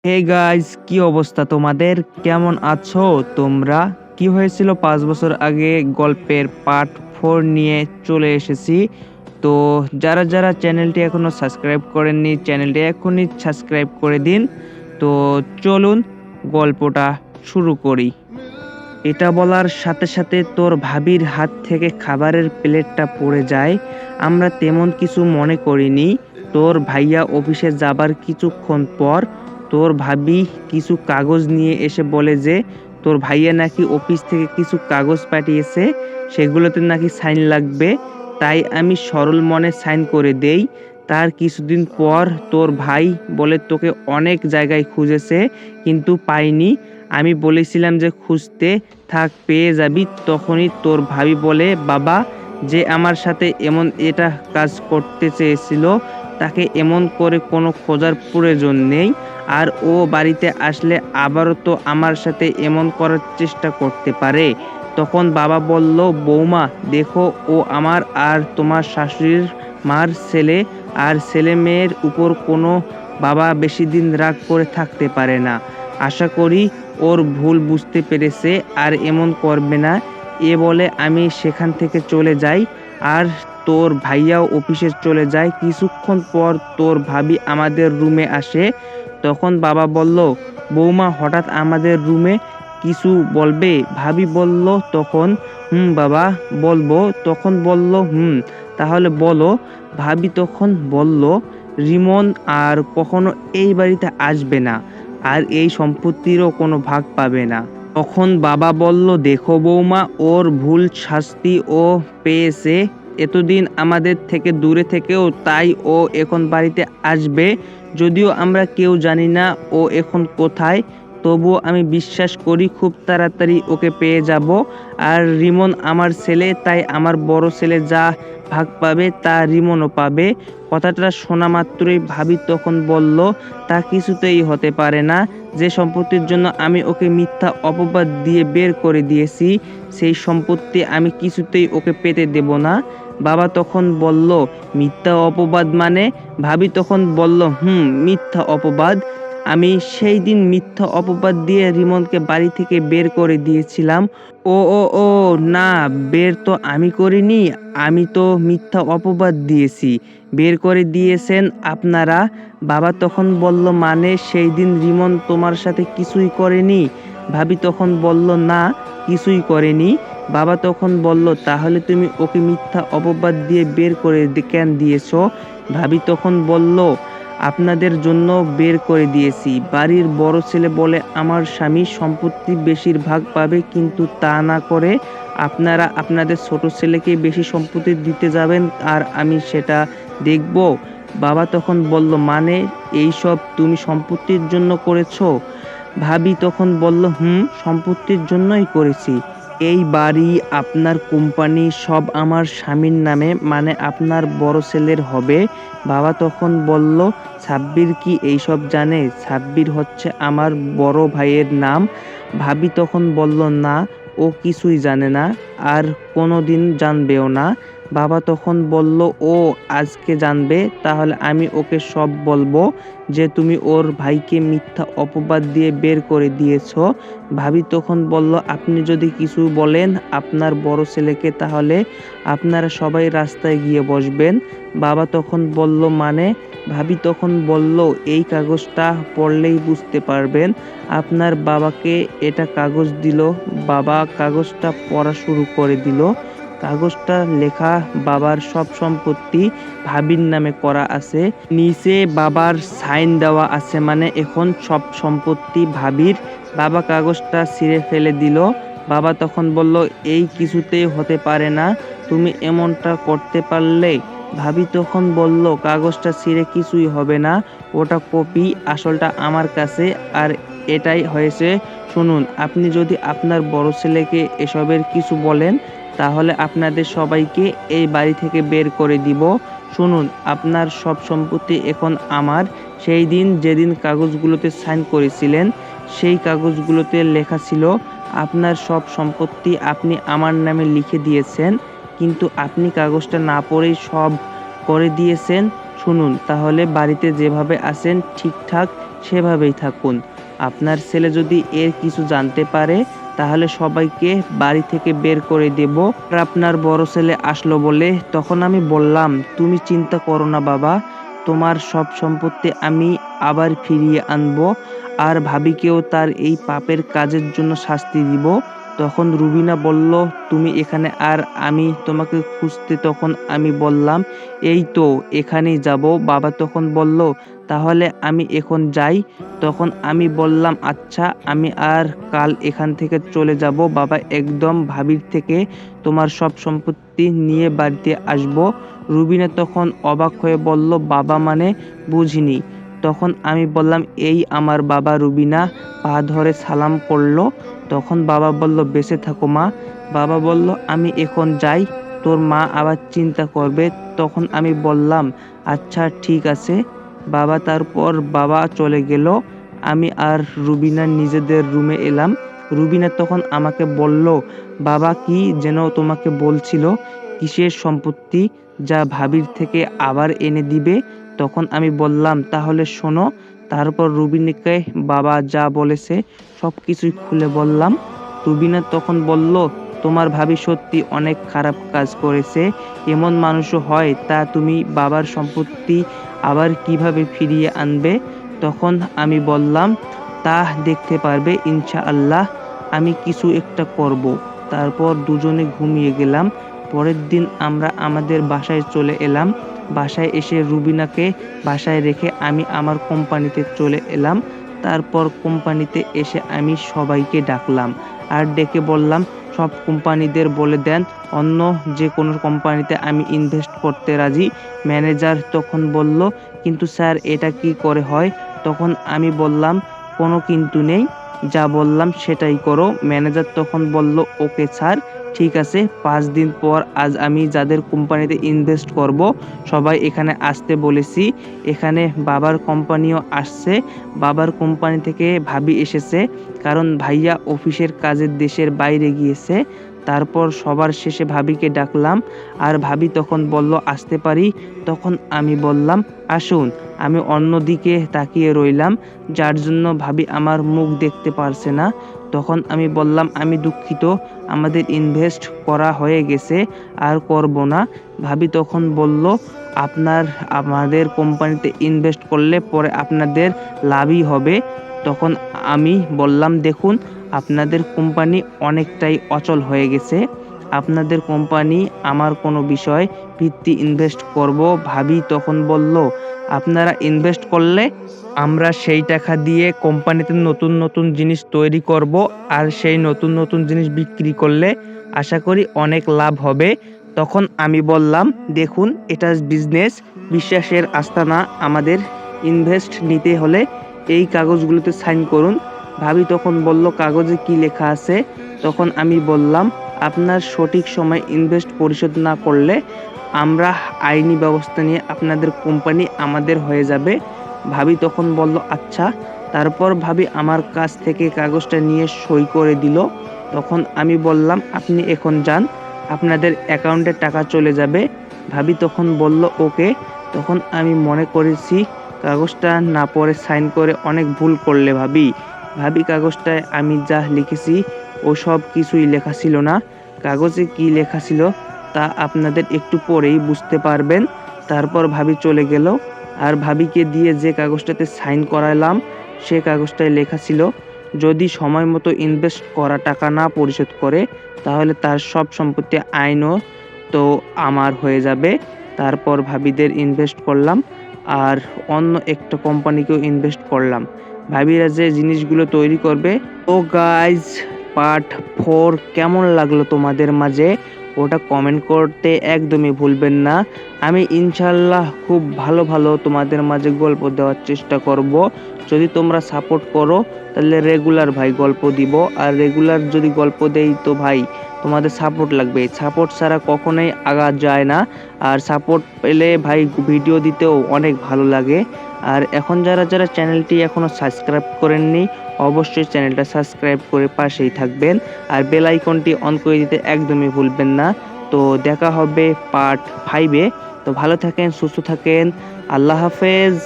Hey guys, কি অবস্থা তোমাদের? কেমন আছো তোমরা? কি হয়েছিল 5 বছর আগে গল্পের পার্ট 4 নিয়ে চলে এসেছি। তো যারা যারা চ্যানেলটি এখনো সাবস্ক্রাইব করেননি, চ্যানেলটি এখনই সাবস্ক্রাইব করে দিন। তো চলুন গল্পটা শুরু করি। এটা বলার সাথে সাথে তোর ভাবির হাত থেকে খাবারের প্লেটটা পড়ে যায়। আমরা তেমন কিছু মনে করিনি। তোর ভাইয়া অফিসে যাবার কিছুক্ষণ পর তোর ভাবি কিছু কাগজ নিয়ে এসে বলে যে তোর ভাইয়া নাকি অফিস থেকে কিছু কাগজ পাঠিয়েছে, সেগুলোতে নাকি সাইন লাগবে। তাই আমি সরল মনে সাইন করে দেই। তার কিছুদিন পর তোর ভাই বলে তোকে অনেক জায়গায় খুঁজেছে কিন্তু পাইনি। আমি বলেছিলাম যে খুঁজতে থাক, পেয়ে যাবি। তখনই তোর ভাবি বলে, বাবা যে আমার সাথে এমন এটা কাজ করতে চেয়েছিল তাকে এমন করে কোনো খোঁজার প্রয়োজন নেই। আর ও বাড়িতে আসলে আবারও তো আমার সাথে এমন করার চেষ্টা করতে পারে। তখন বাবা বলল, বৌমা দেখো, ও আমার আর তোমার শাশুড়ির মার ছেলে, আর ছেলে মেয়ের উপর কোনো বাবা বেশি দিন রাগ করে থাকতে পারে না। আশা করি ওর ভুল বুঝতে পেরেছে আর এমন করবে না। এ বলে আমি সেখান থেকে চলে যাই আর তোর ভাইয়াও অফিসে চলে যায়। কিছুক্ষণ পর তোর ভাবি আমাদের রুমে আসে। তখন বাবা বলল, বৌমা হঠাৎ আমাদের রুমে, কিছু বলবে? ভাবি বলল তখন, বাবা বলবো। তখন বলল, তাহলে বলো। ভাবি তখন বলল, রিমন আর কখনো এই বাড়িতে আসবে না, আর এই সম্পত্তিরও কোনো ভাগ পাবে না। তখন বাবা বলল, দেখো বৌমা, ওর ভুল শাস্তি ও পেয়েছে এতদিন আমাদের থেকে দূরে থেকেও, তাই ও এখন বাড়িতে আসবে। যদিও আমরা কেউ জানি না ও এখন কোথায়, তবুও আমি বিশ্বাস করি খুব তাড়াতাড়ি ওকে পেয়ে যাব। আর রিমন আমার ছেলে, তাই আমার বড় ছেলে যা ভাগ পাবে তা রিমনও পাবে। কথাটা শোনা মাত্রই ভাবি তখন বলল, তা কিছুতেই হতে পারে না। যে সম্পত্তির জন্য আমি ওকে মিথ্যা অপবাদ দিয়ে বের করে দিয়েছি, সেই সম্পত্তি আমি কিছুতেই ওকে পেতে দেব না। বাবা তখন বলল, মিথ্যা অপবাদ মানে? ভাবি তখন বলল, মিথ্যা অপবাদ। আমি সেই দিন মিথ্যা অপবাদ দিয়ে রিমনকে বাড়ি থেকে বের করে দিয়েছিলাম। ও ও ও না, বের তো আমি করিনি, আমি তো মিথ্যা অপবাদ দিয়েছি। বের করে দিয়েছেন আপনারা। বাবা তখন বলল, মানে সেই দিন রিমন তোমার সাথে কিছুই করেনি? ভাবি তখন বলল, না, কিছুই করেনি। বাবা তখন বলল, তাহলে তুমি ওকে মিথ্যা অপবাদ দিয়ে বের করে কেন দিয়েছো? ভাবি তখন বলল, আপনাদের জন্য বের করে দিয়েছি। বাড়ির বড় ছেলে বলে আমার স্বামী সম্পত্তি বেশিরভাগ পাবে, কিন্তু তা না করে আপনারা আপনাদের ছোট ছেলেকে বেশি সম্পত্তি দিতে যাবেন আর আমি সেটা দেখব। বাবা তখন বলল, মানে এইসব তুমি সম্পত্তির জন্য করেছো? ভাবি তখন বলল, সম্পত্তির জন্যই করেছি। এই বাড়ি, আপনার কোম্পানি সব আমার স্বামীর নামে, মানে আপনার বড় ছেলের হবে। বাবা তখন বলল, সাব্বির কি এইসব জানে? সাব্বির হচ্ছে আমার বড় ভাইয়ের নাম। ভাবি তখন বলল, না, ও কিছুই জানে না, আর কোনোদিন জানবেও না। বাবা তখন বলল, ও আজকে জানবে? তাহলে আমি ওকে সব বলবো যে তুমি ওর ভাইকে মিথ্যা অপবাদ দিয়ে বের করে দিয়েছো। ভাবি তখন বলল, আপনি যদি কিছু বলেন আপনার বড় ছেলেকে, তাহলে আপনারা সবাই রাস্তায় গিয়ে বসবেন। বাবা তখন বলল, মানে? ভাবি তখন বলল, এই কাগজটা পড়লেই বুঝতে পারবেন। আপনার বাবাকে এটা কাগজ দিল। বাবা কাগজটা পড়া শুরু করে দিল। কাগজটা লেখা বাবার সব সম্পত্তি ভাবির নামে করা আছে, নিচে বাবার সাইন দেওয়া আছে, মানে এখন সব সম্পত্তি ভাবির। বাবা কাগজটা ছিঁড়ে ফেলে দিল। বাবা তখন বলল, এই কিছুতেই হতে পারে না, তুমি এমনটা করতে পারলে? ভাবি তখন বলল, কাগজটা ছিঁড়ে কিছুই হবে না, ওটা কপি, আসলটা আমার কাছে। আর এটাই হয়েছে। শুনুন, আপনি যদি আপনার বড় ছেলেকে এসবের কিছু বলেন তাহলে আপনাদের সবাইকে এই বাড়ি থেকে বের করে দিব। শুনুন, আপনার সব সম্পত্তি এখন আমার। সেই দিন যেদিন কাগজগুলোতে সাইন করেছিলেন সেই কাগজগুলোতে লেখা ছিল আপনার সব সম্পত্তি আপনি আমার নামে লিখে দিয়েছেন, কিন্তু আপনি কাগজটা না পড়েই সব করে দিয়েছেন। শুনুন, তাহলে বাড়িতে যেভাবে আছেন ঠিকঠাক সেভাবেই থাকুন। আপনার ছেলে যদি এর কিছু জানতে পারে তাহলে সবাইকে বাড়ি থেকে বের করে দেব। আর আপনার বড় ছেলে আসলো বলে তখন আমি বললাম, তুমি চিন্তা করো না বাবা, তোমার সব সম্পত্তি আমি আবার ফিরিয়ে আনবো আর ভাবিকেও তার এই পাপের কাজের জন্য শাস্তি দিব। তখন রুবিনা বলল, তুমি এখানে আর আমি তোমাকে খুঁজতে। তখন আমি বললাম, এই তো এখানেই যাব। বাবা তখন বলল, তাহলে আমি এখন যাই। তখন আমি বললাম, আচ্ছা আমি আর কাল এখান থেকে চলে যাব। বাবা একদম ভাবির থেকে তোমার সব সম্পত্তি নিয়ে বাড়িতে আসবো। রুবিনা তখন অবাক হয়ে বলল, বাবা মানে বুঝিনি। তখন আমি বললাম, এই আমার বাবা। রুবিনা পা ধরে সালাম করলো। তখন বাবা বলল, বেঁচে থাকো মা। বাবা বলল, আমি এখন যাই, তোর মা আবার চিন্তা করবে। তখন আমি বললাম, আচ্ছা ঠিক আছে বাবা। তারপর বাবা চলে গেল। আমি আর রুবিনা নিজেদের রুমে এলাম। রুবিনা তখন আমাকে বলল, বাবা কি যেন তোমাকে বলছিল, কিসের সম্পত্তি যা ভাবির থেকে আবার এনে দিবে। তখন আমি বললাম, তাহলে শোনো। তারপর রুবিনাকে বাবা যা বলেছে সব কিছুই খুলে বললাম। রুবিনা তখন বলল, তোমার ভাবি সত্যি অনেক খারাপ কাজ করেছে। এমন মানুষও হয়? তা তুমি বাবার সম্পত্তি আবার কিভাবে ফিরিয়ে আনবে? তখন আমি বললাম, তা দেখতে পারবে ইনশাআল্লাহ, আমি কিছু একটা করব। তারপর দুজনে ঘুমিয়ে গেলাম। পরের দিন আমরা আমাদের বাসায় চলে এলাম। বাসায় এসে রুবিনাকে বাসায় রেখে আমি আমার কোম্পানিতে চলে এলাম। তারপর কোম্পানিতে এসে আমি সবাইকে ডাকলাম আর ডেকে বললাম, সব কোম্পানিদের বলে দেন অন্য যে কোনো কোম্পানিতে আমি ইনভেস্ট করতে রাজি। ম্যানেজার তখন বলল, কিন্তু স্যার এটা কি করে হয়? তখন আমি বললাম, কোনো কিন্তু নেই, যা বললাম সেটাই করো। ম্যানেজার তখন বলল, ওকে স্যার ঠিক আছে। 5 দিন পর আজ আমি যাদের কোম্পানিতে ইনভেস্ট করব সবাই এখানে আসতে বলেছি। এখানে বাবার কোম্পানিও আসছে। বাবার কোম্পানি থেকে ভাবি এসেছে, কারণ ভাইয়া অফিসের কাজে দেশের বাইরে গিয়েছে। তারপর সবার শেষে ভাবিকে ডাকলাম আর ভাবি তখন বলল, আসতে পারি? তখন আমি বললাম, আসুন। আমি অন্যদিকে তাকিয়ে রইলাম, যার জন্য ভাবি আমার মুখ দেখতে পারছে না। তখন আমি বললাম, আমি দুঃখিত, আমাদের ইনভেস্ট করা হয়ে গেছে, আর করব না। ভাবি তখন বলল, আমাদের কোম্পানিতে ইনভেস্ট করলে পরে আপনাদের লাভই হবে। তখন আমি বললাম, দেখুন আপনাদের কোম্পানি অনেকটাই অচল হয়ে গেছে। আপনাদের কোম্পানি আমার কোনো বিষয় ভিত্তি ইনভেস্ট করব। ভাবি তখন বলল, আপনারা ইনভেস্ট করলে আমরা সেই টাকা দিয়ে কোম্পানিতে নতুন নতুন জিনিস তৈরি করব, আর সেই নতুন নতুন জিনিস বিক্রি করলে আশা করি অনেক লাভ হবে। তখন আমি বললাম, দেখুন এটা বিজনেস, বিশ্বাসের আস্তানা। আমাদের ইনভেস্ট নিতে হলে এই কাগজগুলোতে সাইন করুন। ভাবি তখন বলল, কাগজে কি লেখা আছে? তখন আমি বললাম, আপনার সঠিক সময় ইনভেস্ট পরিশোধ না করলে আমরা আইনি ব্যবস্থা নিয়ে আপনাদের কোম্পানি আমাদের হয়ে যাবে। ভাবি তখন বলল, আচ্ছা। তারপর ভাবি আমার কাছ থেকে কাগজটা নিয়ে সই করে দিল। তখন আমি বললাম, আপনি এখন যান, আপনাদের অ্যাকাউন্টে টাকা চলে যাবে। ভাবি তখন বলল, ওকে। তখন আমি মনে করেছি কাগজটা না পড়ে সাইন করে অনেক ভুল করলে ভাবি। ভাবি কাগজটায় আমি যা লিখেছি ও সব কিছুই লেখা ছিল না। কাগজে কি লেখা ছিল তা আপনাদের একটু পরেই বুঝতে পারবেন। তারপর ভাবি চলে গেল। আর ভাবিকে দিয়ে যে কাগজটাতে সাইন করালাম সে কাগজটায় লেখা ছিল, যদি সময় মতো ইনভেস্ট করা টাকা না পরিশোধ করে তাহলে তার সব সম্পত্তি আইনও তো আমার হয়ে যাবে। তারপর ভাবিদের ইনভেস্ট করলাম আর অন্য একটা কোম্পানিকেও ইনভেস্ট করলাম। ভাবিরা যে জিনিসগুলো তৈরি করবে। তো গাইজ, পার্ট 4 কেমন লাগলো তোমাদের মাঝে ওটা কমেন্ট করতে একদমই ভুলবেন না। আমি ইনশাল্লাহ খুব ভালো ভালো তোমাদের মাঝে গল্প দেওয়ার চেষ্টা করব। যদি তোমরা সাপোর্ট করো তাহলে রেগুলার ভাই গল্প দিব। আর রেগুলার যদি গল্প দেই তো ভাই তোমাদের সাপোর্ট লাগবে, সাপোর্ট ছাড়া কখনোই আগা যায় না। আর সাপোর্ট পেলে ভাই ভিডিও দিতেও অনেক ভালো লাগে। আর এখন যারা যারা চ্যানেলটি এখনও সাবস্ক্রাইব করেননি অবশ্যই চ্যানেলটা সাবস্ক্রাইব করে পাশেই থাকবেন আর বেল আইকনটি অন করে দিতে একদমই ভুলবেন না। তো দেখা হবে পার্ট 5-এ। তো ভালো থাকেন, সুস্থ থাকেন, আল্লাহ হাফেজ।